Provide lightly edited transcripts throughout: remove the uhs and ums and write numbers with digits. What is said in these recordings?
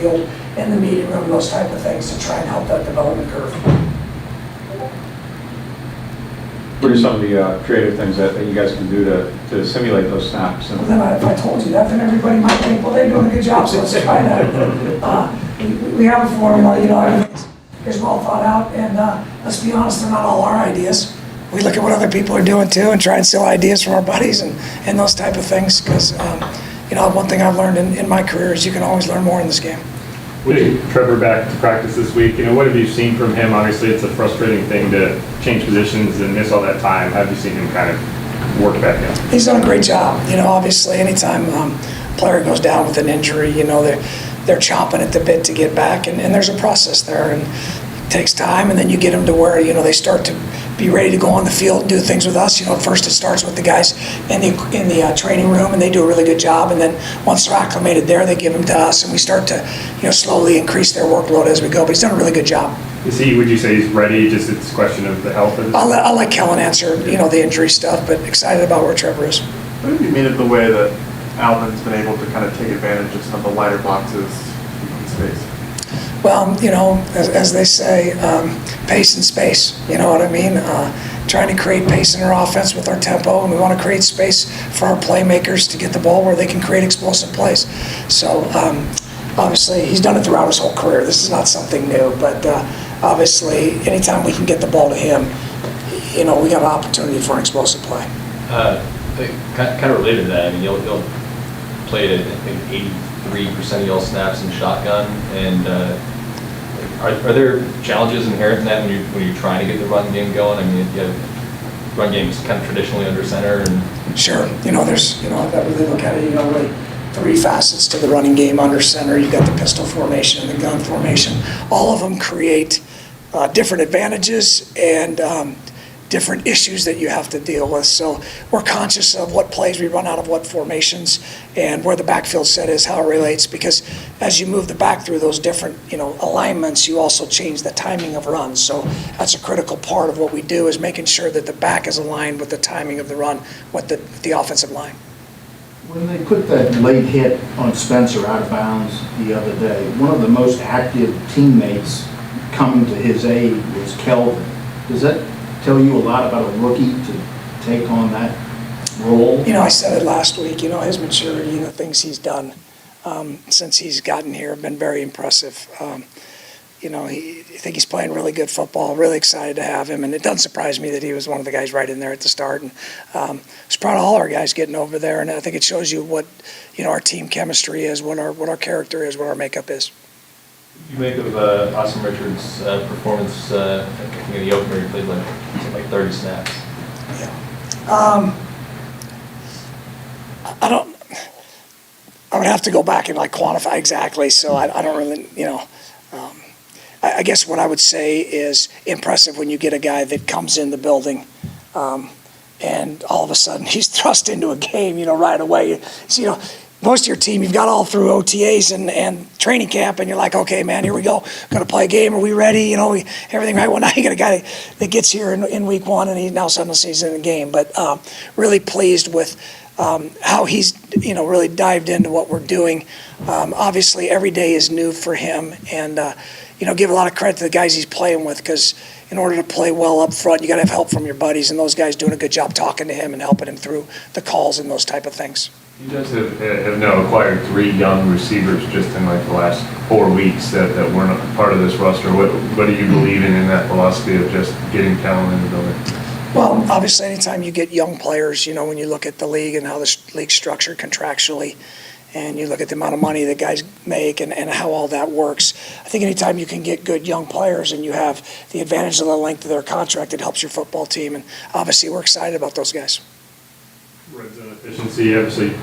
field, in the meeting room, those type of things to try and help that development curve. What are some of the creative things that you guys can do to simulate those snaps? Well, then if I told you that, then everybody might think, well, they're doing a good job, so let's try that. We have a formula, everything's is well thought out, and let's be honest, they're not all our ideas. We look at what other people are doing too and try and steal ideas from our buddies and those type of things, because one thing I've learned in my career is you can always learn more in this game. With Trevor back to practice this week, what have you seen from him? Obviously, it's a frustrating thing to change positions and miss all that time. How have you seen him kind of work back in? He's done a great job. Obviously, anytime a player goes down with an injury, they're chomping at the bit to get back, and there's a process there, and it takes time, and then you get them to where, they start to be ready to go on the field and do things with us. First it starts with the guys in the training room, and they do a really good job, and then once they're acclimated there, they give them to us, and we start to, slowly increase their workload as we go, but he's done a really good job. Would you say he's ready, just it's a question of the health of his? I'll let Kellen answer, the injury stuff, but excited about where Trevor is. What do you mean of the way that Alvin's been able to kind of take advantage of some of the lighter boxes in space? Well, as they say, pace and space, you know what I mean? Trying to create pace in our offense with our tempo, and we want to create space for our playmakers to get the ball where they can create explosive plays. So, obviously, he's done it throughout his whole career. This is not something new, but obviously, anytime we can get the ball to him, we got an opportunity for an explosive play. Kind of related to that, you'll play at, I think, 83% of y'all snaps in shotgun, and are there challenges inherent in that when you're trying to get the run game going? Run game is kind of traditionally under center, and sure, there's, if I really look at it, really three facets to the running game under center. You got the pistol formation and the gun formation. All of them create different advantages and different issues that you have to deal with. So we're conscious of what plays we run out of what formations and where the backfield set is, how it relates, because as you move the back through those different, alignments, you also change the timing of runs. So that's a critical part of what we do, is making sure that the back is aligned with the timing of the run with the offensive line. When they put that late hit on Spencer out of bounds the other day, one of the most active teammates coming to his aid was Kelvin. Does that tell you a lot about a rookie to take on that role? I said it last week, his maturity and the things he's done since he's gotten here have been very impressive. I think he's playing really good football, really excited to have him, and it doesn't surprise me that he was one of the guys right in there at the start. And I was proud of all our guys getting over there, and I think it shows you what, our team chemistry is, what our character is, what our makeup is. You make of Austin Richards' performance in the opener. He played like 30 snaps. Yeah. I would have to go back and quantify exactly. So I don't really, I guess what I would say is impressive when you get a guy that comes in the building, and all of a sudden he's thrust into a game, right away. So, most of your team, you've got all through OTAs and training camp, and you're like, okay, man, here we go. Going to play a game. Are we ready? Everything right. Well, now you got a guy that gets here in week one, and he now suddenly sees in the game. But really pleased with how he's, really dived into what we're doing. Obviously, every day is new for him, and, give a lot of credit to the guys he's playing with, because in order to play well up front, you got to have help from your buddies, and those guys doing a good job talking to him and helping him through the calls and those type of things. You guys have now acquired 3 young receivers just in the last 4 weeks that weren't part of this roster. What do you believe in that philosophy of just getting talent in the building? Well, obviously, anytime you get young players, when you look at the league and how the league's structured contractually, and you look at the amount of money that guys make and how all that works, I think anytime you can get good young players and you have the advantage of the length of their contract, it helps your football team. And obviously, we're excited about those guys. Red zone efficiency, obviously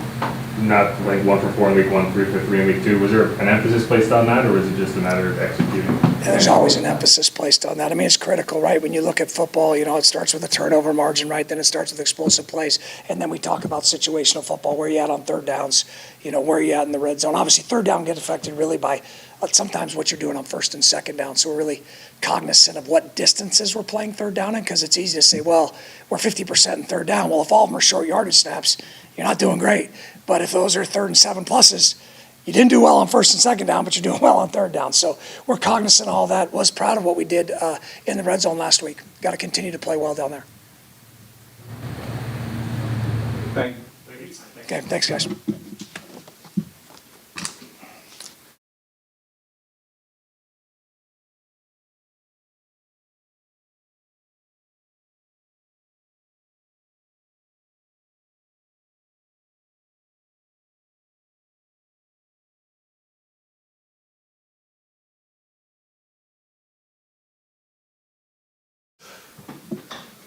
not 1 for 4 in week 1, 3 for 3 in week 2. Was there an emphasis placed on that, or was it just a matter of executing? And there's always an emphasis placed on that. It's critical, right? When you look at football, it starts with a turnover margin, right? Then it starts with explosive plays, and then we talk about situational football. Where are you at on third downs? Where are you at in the red zone? Obviously, third down gets affected really by sometimes what you're doing on first and second down. So we're really cognizant of what distances we're playing third down in, because it's easy to say, well, we're 50% in third down. Well, if all of them are short yardage snaps, you're not doing great. But if those are 3rd and 7 pluses, you didn't do well on first and second down, but you're doing well on third down. So we're cognizant of all that. Was proud of what we did in the red zone last week. Got to continue to play well down there. Thank you. Okay, thanks, guys.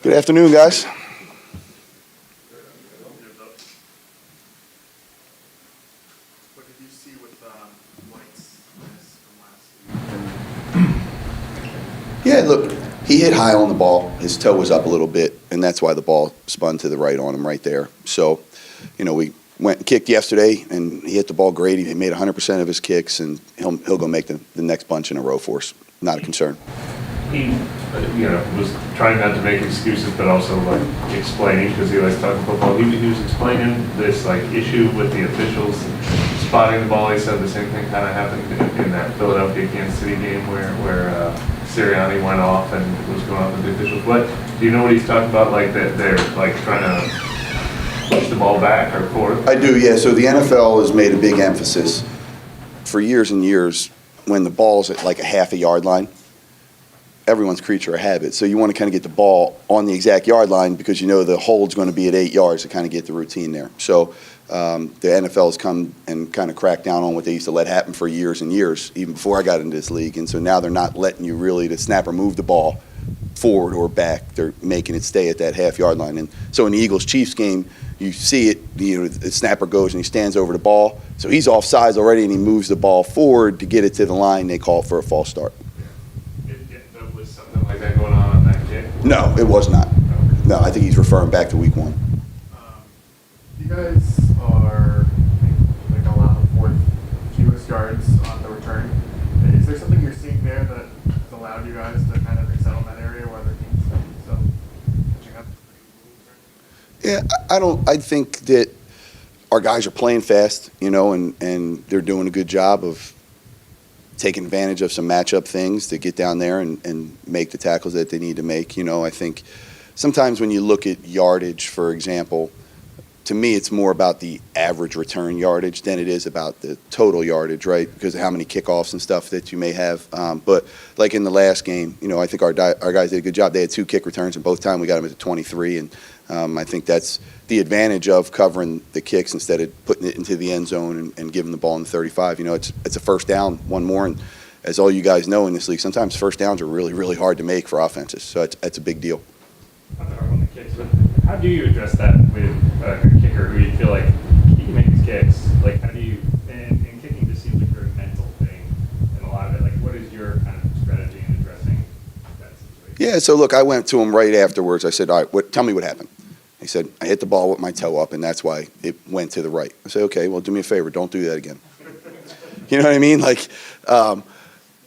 Good afternoon, guys. What did you see with White's miss from last week? Yeah, look, he hit high on the ball. His toe was up a little bit, and that's why the ball spun to the right on him right there. So, we went and kicked yesterday, and he hit the ball great. He made 100% of his kicks, and he'll go make the next bunch in a row for us. Not a concern. He, was trying not to make excuses, but also like explaining, because he likes talking football. He was explaining this like issue with the officials spotting the ball. He said the same thing kind of happened in that Philadelphia Kansas City game where Sirianni went off and was going off with the officials. What do you know what he's talking about? Like that they're like trying to push the ball back or forth? I do, yeah. So the NFL has made a big emphasis for years and years when the ball's at like a half a yard line. Everyone's creature of habit. So you want to kind of get the ball on the exact yard line because the hold's going to be at 8 yards to kind of get the routine there. So the NFL has come and kind of cracked down on what they used to let happen for years and years, even before I got into this league. And so now they're not letting you really to snap or move the ball forward or back. They're making it stay at that half yard line. And so in the Eagles-Chiefs game, you see it, the snapper goes and he stands over the ball. So he's off sides already and he moves the ball forward to get it to the line. They call it for a false start. Was something like that going on that kick? No, it was not. No, I think he's referring back to week 1. You guys are, I think, allowed the fourth fewest yards on the return. Is there something you're seeing there that has allowed you guys to kind of excel in that area where other teams so catching up? Yeah, I think that our guys are playing fast, and they're doing a good job of taking advantage of some matchup things to get down there and make the tackles that they need to make. I think sometimes when you look at yardage, for example, to me it's more about the average return yardage than it is about the total yardage, right? Because of how many kickoffs and stuff that you may have. But like in the last game, I think our guys did a good job. They had 2 kick returns, and both times we got them at the 23. And I think that's the advantage of covering the kicks instead of putting it into the end zone and giving the ball in the 35. It's a first down, one more. And as all you guys know in this league, sometimes first downs are really, really hard to make for offenses. So it's a big deal. How do you address that with a kicker who you feel like he can make his kicks? Like, how do you, and kicking just seems like a very mental thing, and a lot of it, like, what is your kind of strategy in addressing that situation? Yeah, so look, I went to him right afterwards. I said, all right, tell me what happened. He said, I hit the ball with my toe up, and that's why it went to the right. I said, okay, well, do me a favor. Don't do that again. You know what I mean? Like,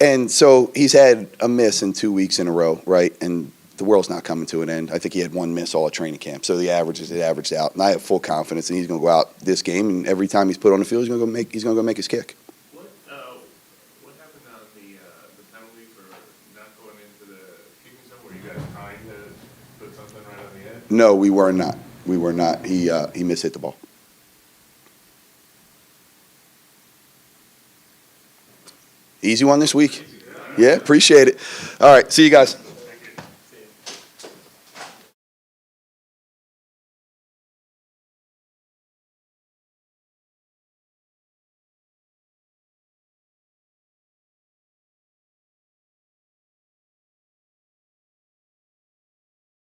and so he's had a miss in 2 weeks in a row, right? And the world's not coming to an end. I think he had 1 miss all at training camp. So the averages, it averaged out. And I have full confidence that he's going to go out this game, and every time he's put on the field, he's going to go make his kick. What happened on the penalty for not going into the kicking zone? Were you guys trying to put something right on the edge? No, we were not. We were not. He mishit the ball. Easy one this week. Yeah, appreciate it. All right, see you guys.